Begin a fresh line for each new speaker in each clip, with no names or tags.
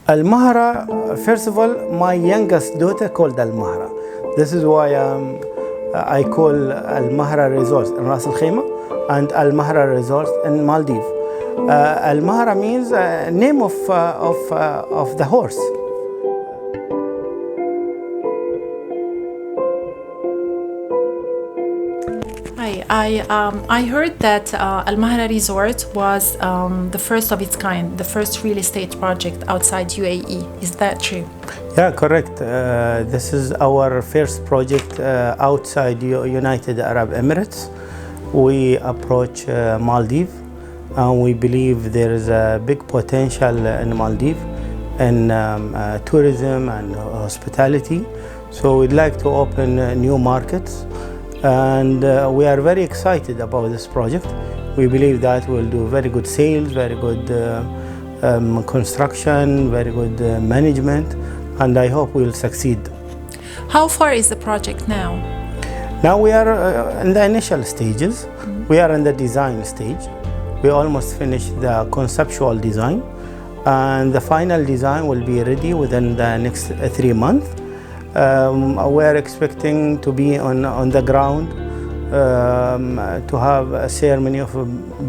Al-Mahra, first of all, my youngest daughter called Al-Mahra. This is why I call Al-Mahra Resort in Ras Al Khaimah and Al-Mahra Resort in Maldives. Al-Mahra means name of the horse.
I heard that Al-Mahra Resort was the first of its kind, the first real estate project outside UAE. Is that true?
Yeah, correct. This is our first project outside United Arab Emirates. We approach Maldives, and we believe there is a big potential in Maldives in tourism and hospitality. So we'd like to open new markets. And we are very excited about this project. We believe that we'll do very good sales, very good construction, very good management, and I hope we'll succeed.
How far is the project now?
Now we are in the initial stages. We are in the design stage. We almost finished the conceptual design, and the final design will be ready within the next 3 months. We are expecting to be on the ground, to have a ceremony of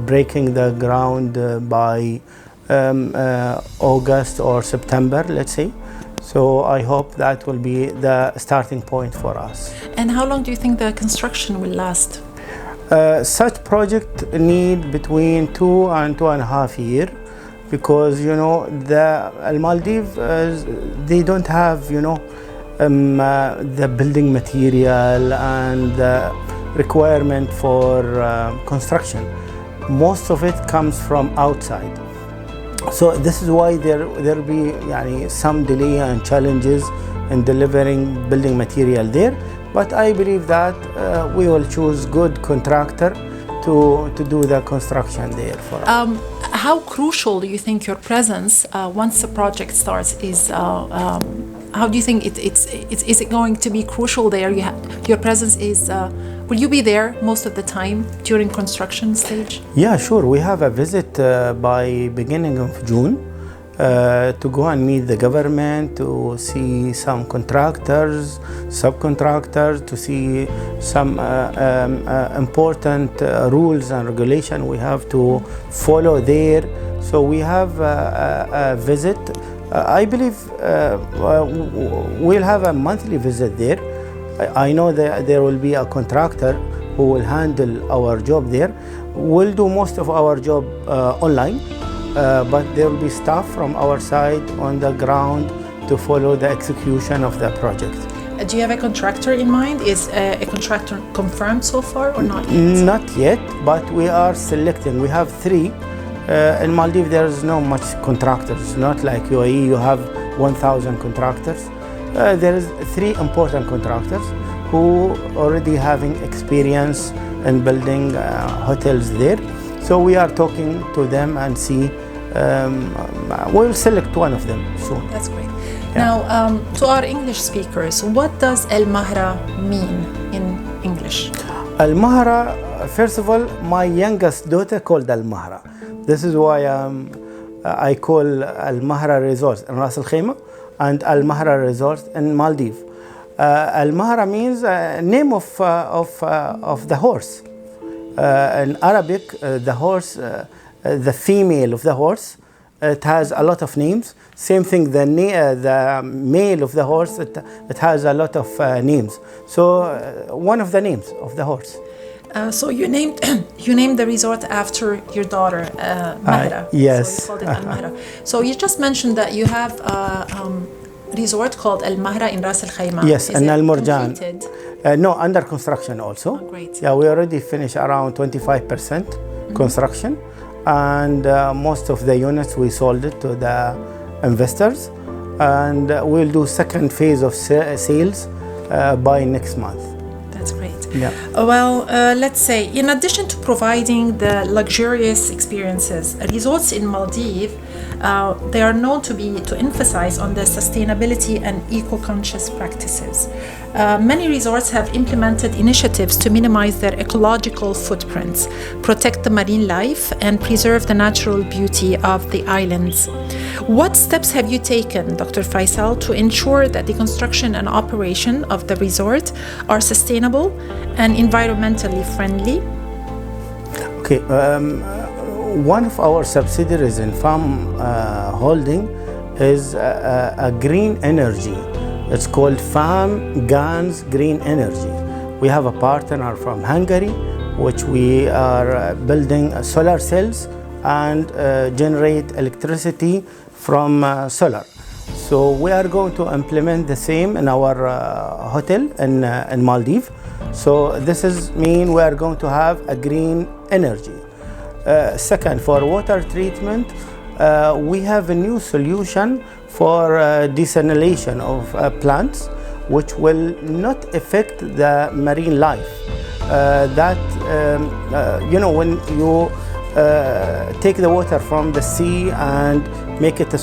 breaking the ground by August or September, let's say. So I hope that will be the starting point for us.
And how long do you think the construction will last?
Such project need between 2 and 2.5 years, because the Maldives they don't have the building material and the requirement for construction. Most of it comes from outside. So this is why there will be some delay and challenges in delivering building material there. But I believe that we will choose good contractor to do the construction there for us.
How crucial do you think your presence once the project starts is? How do you think is it going to be crucial there? Your presence is. Will you be there most of the time during construction stage?
Yeah, sure. We have a visit by beginning of June to go and meet the government, to see some contractors, subcontractors, to see some important rules and regulation we have to follow there. So we have a visit. I believe we'll have a monthly visit there. I know that there will be a contractor who will handle our job there. We'll do most of our job online, but there will be staff from our side on the ground to follow the execution of the project.
Do you have a contractor in mind? Is a contractor confirmed so far or not yet?
Not yet, but we are selecting. We have 3. In Maldives, there is no much contractors. Not like UAE, you have 1,000 contractors. There is 3 important contractors who already having experience in building hotels there. So we are talking to them and see. We'll select one of them soon.
That's great. Yeah. Now, to our English speakers, what does Al-Mahra mean in English?
Al-Mahra, first of all, my youngest daughter called Al-Mahra. This is why I call Al-Mahra Resort in Ras Al Khaimah and Al-Mahra Resort in Maldives. Al-Mahra means name of the horse. In Arabic, the horse, the female of the horse, it has a lot of names. Same thing, the male of the horse, it has a lot of names. So one of the names of the horse.
So you named the resort after your daughter, Mahra.
Yes.
So you called it Al-Mahra. So you just mentioned that you have a resort called Al-Mahra in Ras Al Khaimah.
Yes, and Al Murjan. No, under construction also.
Oh, great.
Yeah, we already finished around 25% construction, and most of the units we sold it to the investors, and we'll do second phase of sales by next month.
That's great.
Yeah.
Well, let's say, in addition to providing the luxurious experiences, resorts in Maldives, they are known to emphasize on the sustainability and eco-conscious practices. Many resorts have implemented initiatives to minimize their ecological footprints, protect the marine life, and preserve the natural beauty of the islands. What steps have you taken, Dr. Faisal, to ensure that the construction and operation of the resort are sustainable and environmentally friendly?
Okay, one of our subsidiaries in Farm Holding is a green energy. It's called Farm Gans Green Energy. We have a partner from Hungary, which we are building solar cells and generate electricity from solar. So we are going to implement the same in our hotel in Maldives. So this is mean we are going to have a green energy. Second, for water treatment, we have a new solution for desalination of plants, which will not affect the marine life. When you take the water from the sea and make it a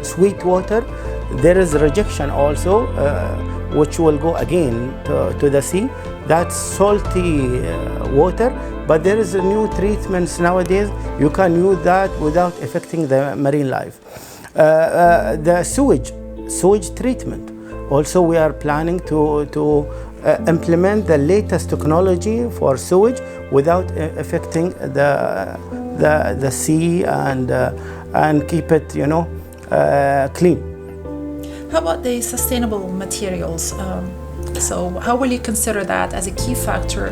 sweet water, there is rejection also, which will go again to the sea. That's salty water, but there is a new treatments nowadays. You can use that without affecting the marine life. The sewage treatment. Also, we are planning to implement the latest technology for sewage without affecting the sea and keep it, clean.
How about the sustainable materials? So how will you consider that as a key factor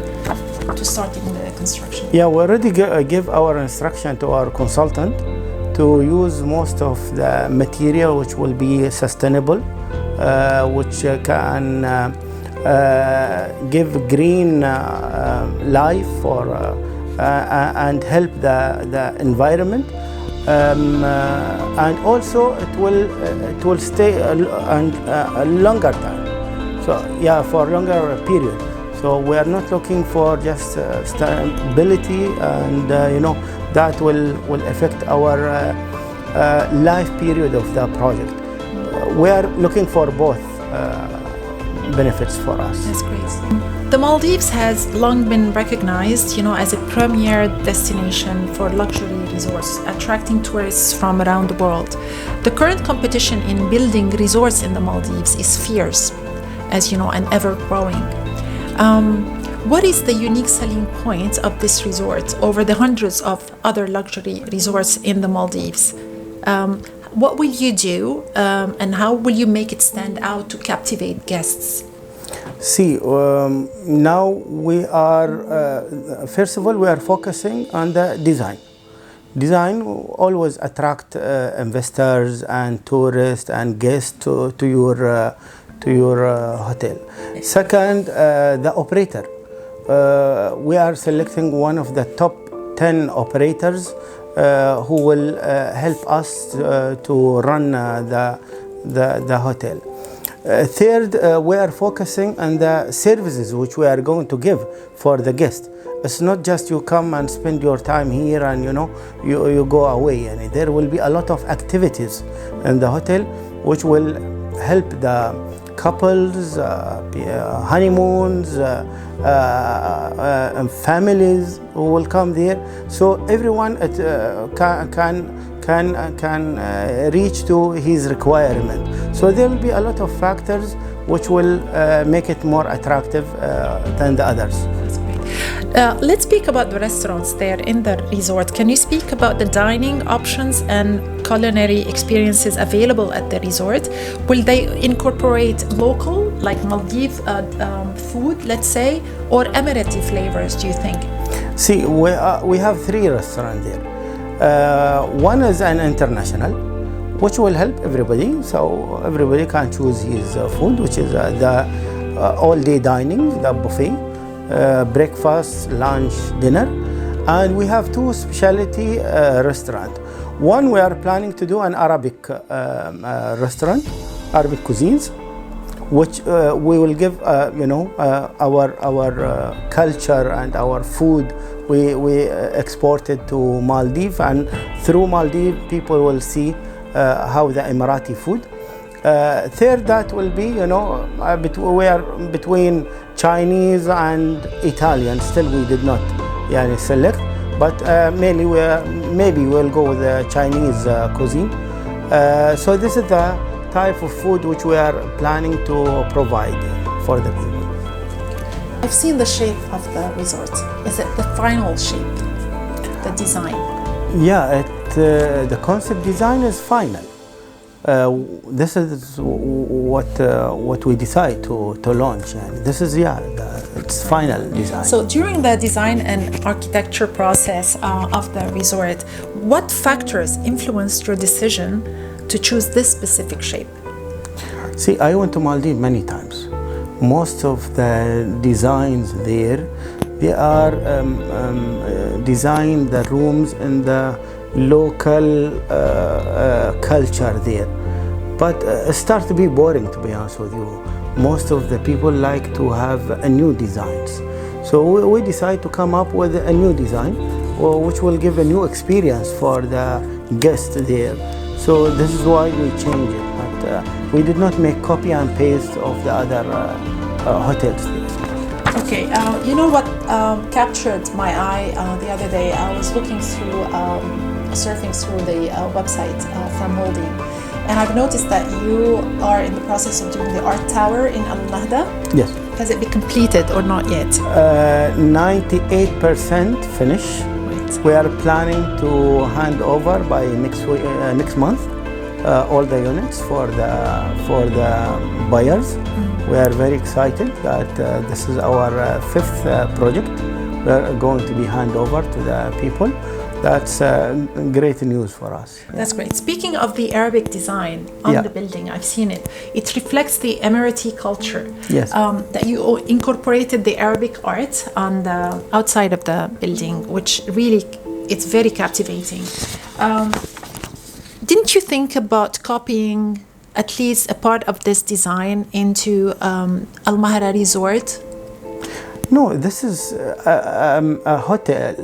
to starting the construction?
Yeah, we already give our instruction to our consultant to use most of the material which will be sustainable, which can give green life for and help the environment, and also it will stay a longer time. So yeah, for a longer period. So we are not looking for just stability, and that will affect our life period of the project. We are looking for both benefits for us.
That's great. The Maldives has long been recognized, as a premier destination for luxury resorts, attracting tourists from around the world. The current competition in building resorts in the Maldives is fierce, as you know, and ever growing. What is the unique selling point of this resort over the hundreds of other luxury resorts in the Maldives? What will you do, and how will you make it stand out to captivate guests?
See, now we are, first of all, we are focusing on the design. Design always attract investors and tourists and guests to your hotel. Second, the operator. We are selecting one of the top 10 operators who will help us to run the hotel. Third, we are focusing on the services which we are going to give for the guest. It's not just you come and spend your time here and you go away. And there will be a lot of activities in the hotel which will help the couples, honeymoons, families who will come there. So everyone can reach to his requirement. So there will be a lot of factors which will make it more attractive than the others.
That's great. Let's speak about the restaurants there in the resort. Can you speak about the dining options and culinary experiences available at the resort? Will they incorporate local, like Maldives food, let's say, or Emirati flavors, do you think?
See, we have 3 restaurants there. One is an international, which will help everybody, so everybody can choose his food, which is the all-day dining, the buffet, breakfast, lunch, dinner. And we have 2 specialty restaurants. One, we are planning to do an Arabic restaurant, Arabic cuisines, which we will give our culture and our food. We export it to Maldives, and through Maldives people will see how the Emirati food. Third, that will be we are between Chinese and Italian. Still we did not select, but mainly maybe we'll go with the Chinese cuisine. So this is the type of food which we are planning to provide for the people.
I've seen the shape of the resort. Is it the final shape, the design?
Yeah, the concept design is final. This is what we decide to launch, and this is it's final design.
So during the design and architecture process of the resort, what factors influenced your decision to choose this specific shape?
See, I went to Maldives many times. Most of the designs there, they are design the rooms in the local culture there. But it starts to be boring, to be honest with you. Most of the people like to have a new designs. So we decide to come up with a new design, which will give a new experience for the guests there. So this is why we changed it. But we did not make copy and paste of the other hotels there.
Okay, you know what captured my eye the other day? I was looking through, surfing through the website from Maldives, and I've noticed that you are in the process of doing the art tower in Al Nahda.
Yes.
Has it been completed or not yet?
98% finished.
Right.
We are planning to hand over by next month all the units for the buyers. We are very excited that this is our fifth project. We are going to be hand over to the people. That's great news for us.
That's great. Speaking of the Arabic design on the building, I've seen it. It reflects the Emirati culture.
Yes.
That you incorporated the Arabic art on the outside of the building, which really, it's very captivating. Didn't you think about copying at least a part of this design into Al Mahra Resort?
No, this is a hotel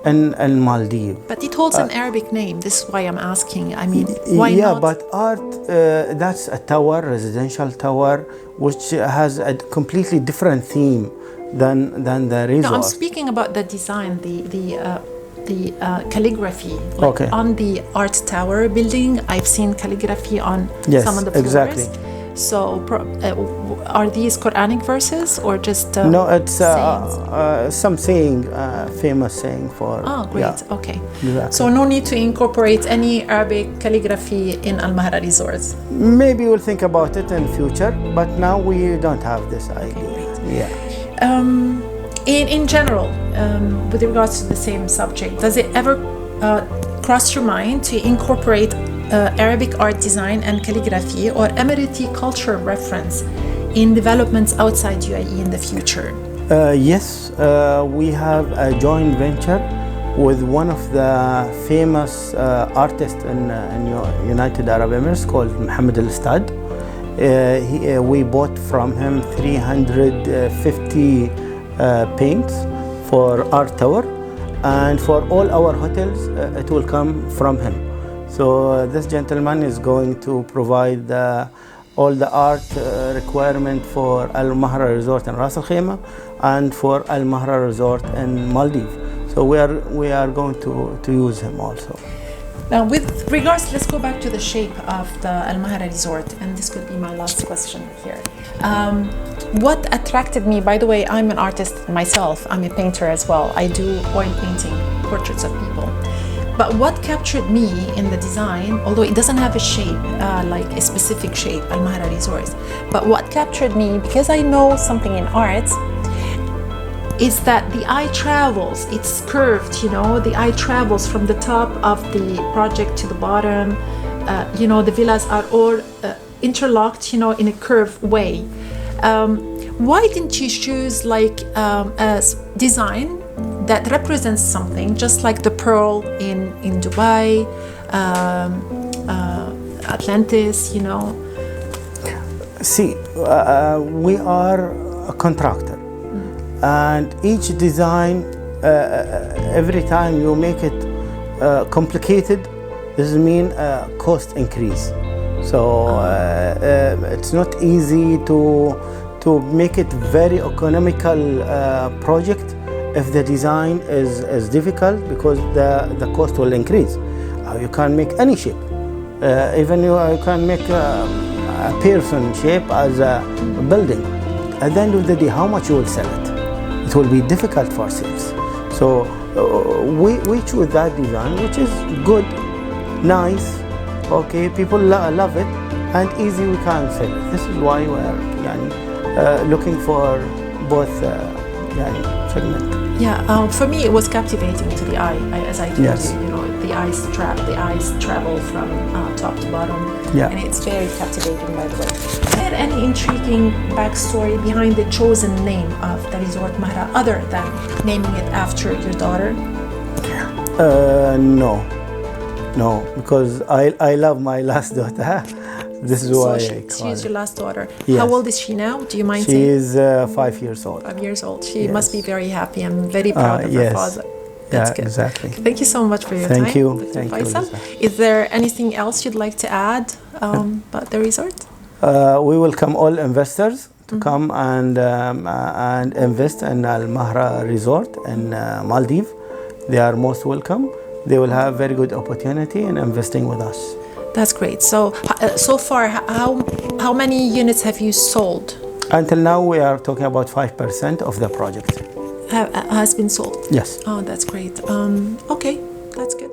in Maldives.
But it holds an Arabic name. This is why I'm asking. I mean, why
yeah,
not?
but art, that's a tower, residential tower, which has a completely different theme than the resort.
No, I'm speaking about the design, the calligraphy. Like on the art tower building, I've seen calligraphy on some of the floors.
Exactly.
So are these Quranic verses or just
no, it's some saying, famous saying for...
Oh, great. Yeah. Okay.
Exactly.
So no need to incorporate any Arabic calligraphy in Al Mahra Resorts?
Maybe we'll think about it in the future, but now we don't have this idea.
Okay,
yeah.
In general, with regards to the same subject, does it ever cross your mind to incorporate Arabic art design and calligraphy or Emirati culture reference in developments outside UAE in the future?
Yes, we have a joint venture with one of the famous artists in United Arab Emirates called Mohammed Al-Stad. We bought from him 350 paints for art tower, and for all our hotels it will come from him. So this gentleman is going to provide all the art requirement for Al Mahra Resort in Ras Al Khaimah and for Al Mahra Resort in Maldives. So we are going to use him also.
Now, with regards, let's go back to the shape of the Al Mahra Resort, and this could be my last question here. What attracted me, by the way, I'm an artist myself, I'm a painter as well. I do oil painting, portraits of people. But what captured me in the design, although it doesn't have a shape, like a specific shape, Al Mahra Resort, but what captured me, because I know something in art, is that the eye travels, it's curved, you know, the eye travels from the top of the project to the bottom. You know, the villas are all interlocked, you know, in a curved way. Why didn't you choose like a design that represents something, just like the pearl in Dubai, Atlantis, you know?
See, we are a contractor. And each design, every time you make it complicated, this means cost increase. So it's not easy to make it very economical project if the design is difficult, because the cost will increase. You can't make any shape. Even you can make a person shape as a building. At the end of the day, how much you will sell it? It will be difficult for sales. So we choose that design, which is good, nice, okay, people love it, and easy, we can sell it. This is why we are looking for both segment.
Yeah, for me it was captivating to the eye. As I told
Yes.
you, the eyes travel from top to bottom,
Yeah.
and it's very captivating, by the way. Is there any intriguing backstory behind the chosen name of the resort Mahra, other than naming it after your daughter?
No, because I love my last daughter. This is why I call
she's
it.
your last daughter.
Yes.
How old is she now? Do you mind
She
saying?
is 5 years old.
5 years old. She
Yes.
must be very happy. I'm very proud of her
yes.
father. That's
Yeah,
good.
exactly.
Thank you so much for your time.
Thank you.
Dr.
Thank you,
Faisal.
Lisa.
Is there anything else you'd like to add about the resort?
We welcome all investors to come and invest in Al Mahra Resort in Maldives. They are most welcome. They will have very good opportunity in investing with us.
That's great. So far, how many units have you sold?
Until now, we are talking about 5% of the project.
Has been sold?
Yes.
Oh, that's great. Okay, that's good.